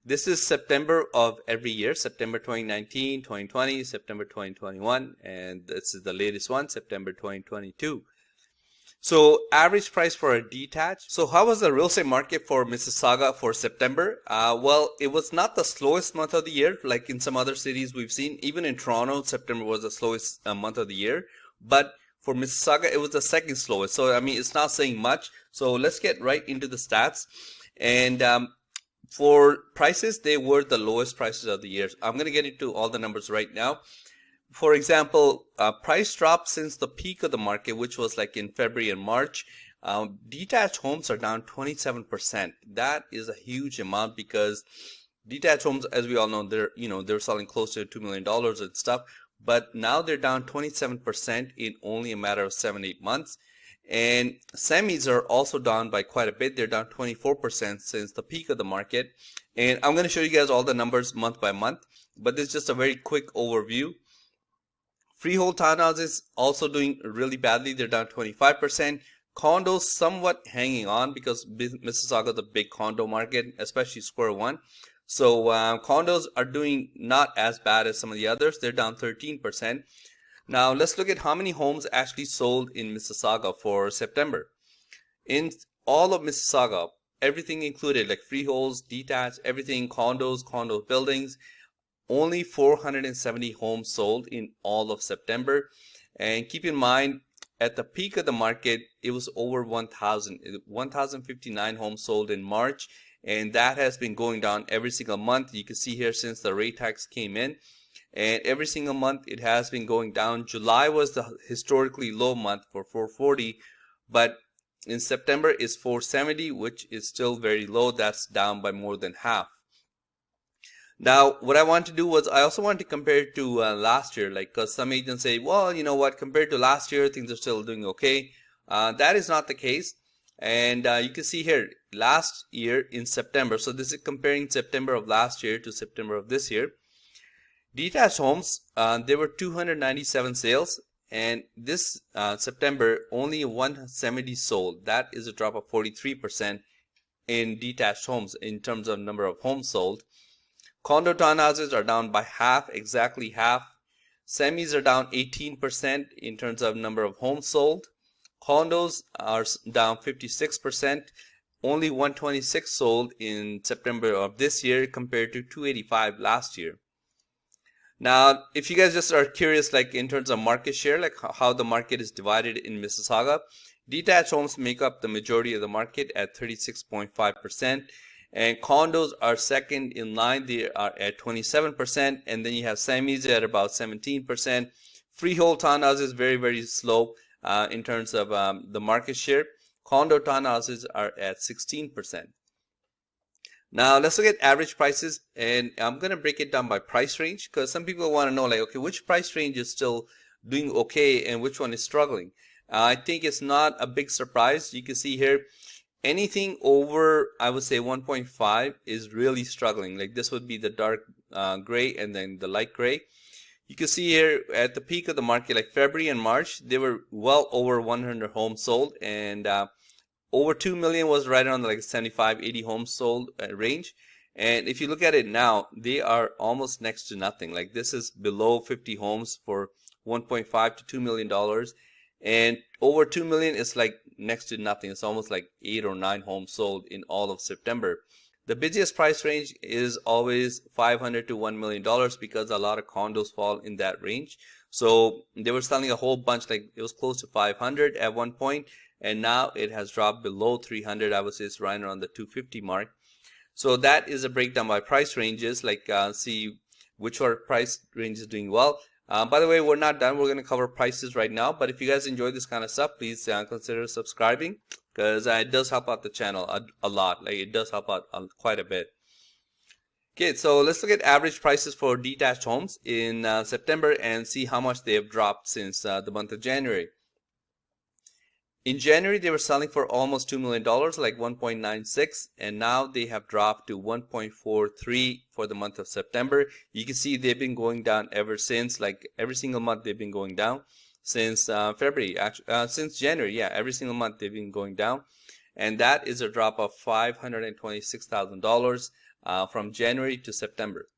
This is September of every year, September 2019, 2020, September 2021, and this is the latest one, September 2022. So average price for a detached. So how was the real estate market for Mississauga for September? Well, it was not the slowest month of the year like in some other cities we've seen. Even in Toronto, September was the slowest month of the year. But for Mississauga, it was the second slowest. So, I mean, it's not saying much. So let's get right into the stats. And for prices, they were the lowest prices of the year. I'm going to get into all the numbers right now. For example, price drop since the peak of the market, which was like in February and March. Detached homes are down 27%. That is a huge amount because detached homes, as we all know, they're selling close to $2 million and stuff. But now they're down 27% in only a matter of 7-8 months. And semis are also down by quite a bit. They're down 24% since the peak of the market. And I'm going to show you guys all the numbers month by month. But this is just a very quick overview. Freehold townhouses also doing really badly. They're down 25%. Condos somewhat hanging on because Mississauga is a big condo market, especially Square One. So condos are doing not as bad as some of the others. They're down 13%. Now let's look at how many homes actually sold in Mississauga for September. In all of Mississauga, everything included, like freeholds, detached, everything, condos, condo buildings, only 470 homes sold in all of September. And keep in mind, at the peak of the market, it was over 1,059 homes sold in March. And that has been going down every single month. You can see here since the rate hikes came in. And every single month, it has been going down. July was the historically low month for 440. But in September, it's 470, which is still very low. That's down by more than half. Now, what I want to do was I also want to compare it to last year, like because some agents say, well, you know what, compared to last year, things are still doing okay. That is not the case. And you can see here, last year in September, so this is comparing September of last year to September of this year. Detached homes, there were 297 sales. And this September, only 170 sold. That is a drop of 43% in detached homes in terms of number of homes sold. Condo townhouses are down by half, exactly half. Semis are down 18% in terms of number of homes sold. Condos are down 56%. Only 126 sold in September of this year compared to 285 last year. Now, if you guys just are curious, like in terms of market share, like how the market is divided in Mississauga, detached homes make up the majority of the market at 36.5%. And condos are second in line. They are at 27%. And then you have semis at about 17%. Freehold townhouses very, very slow in terms of the market share. Condo townhouses are at 16%. Now let's look at average prices. And I'm going to break it down by price range because some people want to know, like, okay, which price range is still doing okay and which one is struggling. I think it's not a big surprise. You can see here, anything over, I would say 1.5 is really struggling. Like this would be the dark gray and then the light gray. You can see here at the peak of the market, like February and March, they were well over 100 homes sold, and over 2 million was right around like 75, 80 homes sold range. And if you look at it now, they are almost next to nothing. Like this is below 50 homes for 1.5 to $2 million. And over 2 million is like next to nothing. It's almost like 8 or 9 homes sold in all of September. The busiest price range is always $500 to $1 million because a lot of condos fall in that range. So they were selling a whole bunch, like it was close to 500 at one point, and now it has dropped below 300. I would say it's right around the 250 mark. So that is a breakdown by price ranges, like see which are price ranges doing well. By the way, we're not done. We're going to cover prices right now. But if you guys enjoy this kind of stuff, please consider subscribing because it does help out the channel a lot. Like it does help out quite a bit. Okay, so let's look at average prices for detached homes in September and see how much they have dropped since the month of January. In January, they were selling for almost $2 million, like 1.96, and now they have dropped to 1.43 for the month of September. You can see they've been going down ever since, like every single month they've been going down since February, actually, since January. Yeah, every single month they've been going down, and that is a drop of $526,000. from January to September.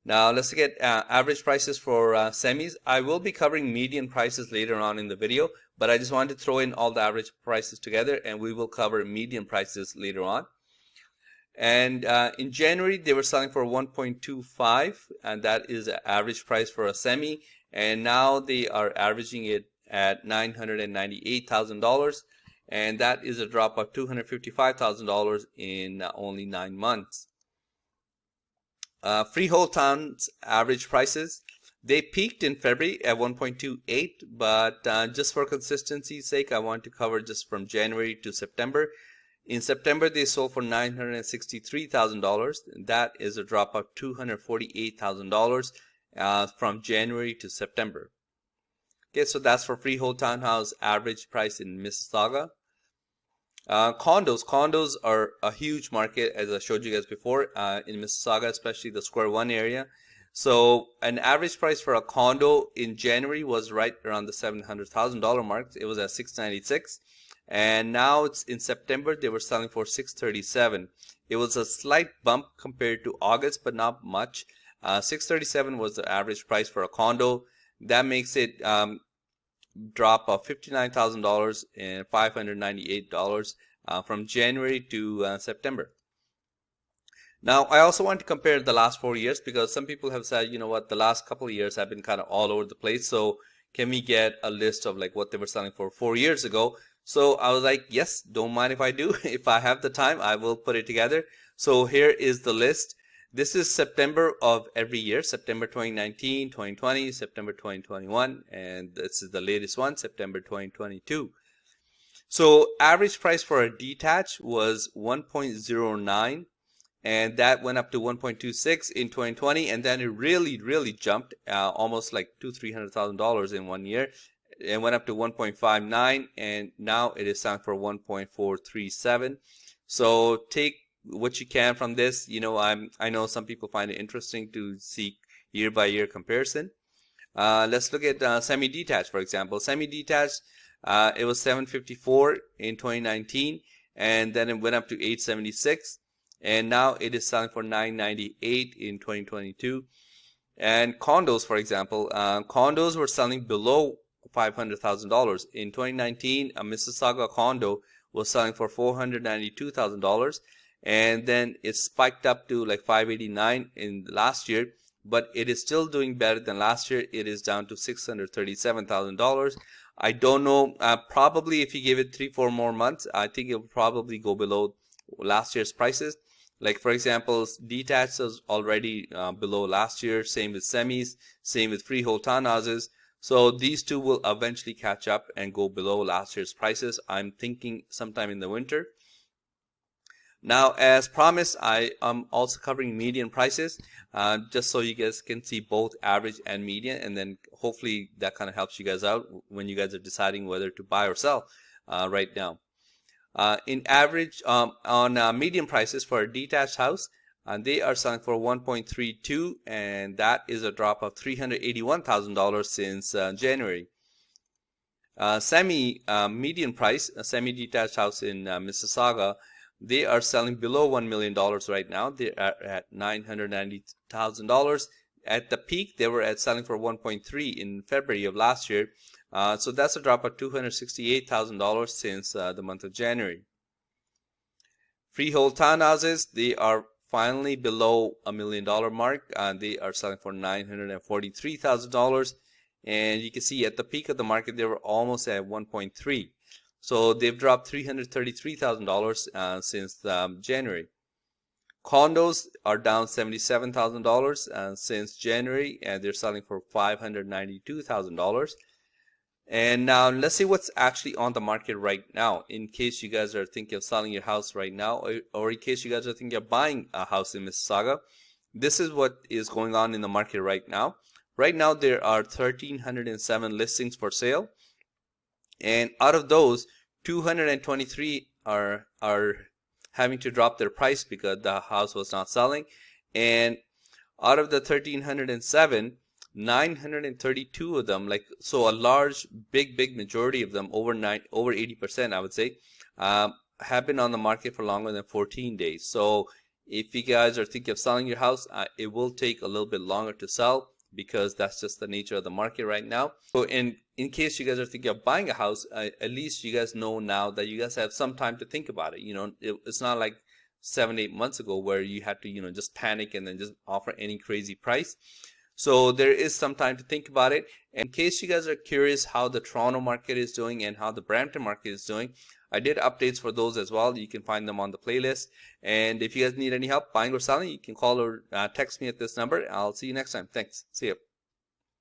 Now let's look at average prices for semis. I will be covering median prices later on in the video, but I just wanted to throw in all the average prices together, and we will cover median prices later on. And in January, they were selling for 1.25, and that is the average price for a semi. And now they are averaging it at $998,000, and that is a drop of $255,000 in only 9 months. Freehold towns average prices, they peaked in February at 1.28, but just for consistency's sake, I want to cover just from January to September. In September, they sold for $963,000. That is a drop of $248,000 from January to September. Okay, so that's for freehold townhouse average price in Mississauga. Condos are a huge market, as I showed you guys before, in Mississauga, especially the Square One area. So an average price for a condo in January was right around the $700,000 mark. It was at $696,000, and now it's in September they were selling for $637,000. It was a slight bump compared to August, but not much. $637,000 was the average price for a condo. That makes it drop of $59,000 and $598 from January to September. Now, I also want to compare the last 4 years, because some people have said, you know what, the last couple of years have been kind of all over the place. So can we get a list of like what they were selling for 4 years ago? So I was like, yes, don't mind if I do. If I have the time, I will put it together. So here is the list. This is September of every year, September 2019, 2020, September 2021, and this is the latest one, September 2022. So average price for a detached was 1.09, and that went up to 1.26 in 2020, and then it really jumped, almost like $200,000-$300,000 in 1 year. It went up to 1.59, and now it is selling for 1.437. So take what you can from this. You know, I know some people find it interesting to see year by year comparison. Let's look at semi-detached, for example. Semi-detached, it was $754 in 2019, and then it went up to $876, and now it is selling for $998 in 2022. And condos, for example, condos were selling below $500,000 in 2019. A Mississauga condo was selling for $492,000. And then it spiked up to like $589 in last year, but it is still doing better than last year. It is down to $637,000. I don't know, probably if you give it 3-4 more months, I think it will probably go below last year's prices. Like for example, detached is already below last year, same with semis, same with freehold townhouses. So these two will eventually catch up and go below last year's prices. I'm thinking sometime in the winter. Now, as promised, I am also covering median prices, just so you guys can see both average and median, and then hopefully that kind of helps you guys out when you guys are deciding whether to buy or sell right now. In average, on median prices for a detached house, they are selling for 1.32, and that is a drop of $381,000 since January. Median price, a semi-detached house in Mississauga, they are selling below $1 million right now. They are at $990,000. At the peak, they were selling for 1.3 in February of last year. So that's a drop of $268,000 since the month of January. Freehold townhouses, they are finally below $1 million mark. They are selling for $943,000. And you can see at the peak of the market, they were almost at 1.3. So they've dropped $333,000 since January. Condos are down $77,000 since January, and they're selling for $592,000. And now let's see what's actually on the market right now, in case you guys are thinking of selling your house right now, or in case you guys are thinking of buying a house in Mississauga. This is what is going on in the market right now. Right now there are 1,307 listings for sale. And out of those, 223 are having to drop their price because the house was not selling. And out of the 1,307, 932 of them, like, so a large, big majority of them, over 80%, I would say, have been on the market for longer than 14 days. So If you guys are thinking of selling your house, it will take a little bit longer to sell because that's just the nature of the market right now. So in case you guys are thinking of buying a house, at least you guys know now that you guys have some time to think about it. You know, it's not like 7-8 months ago where you had to, you know, just panic and then just offer any crazy price. So there is some time to think about it. And in case you guys are curious how the Toronto market is doing and how the Brampton market is doing, I did updates for those as well. You can find them on the playlist. And if you guys need any help buying or selling, you can call or text me at this number. I'll see you next time. Thanks. See you.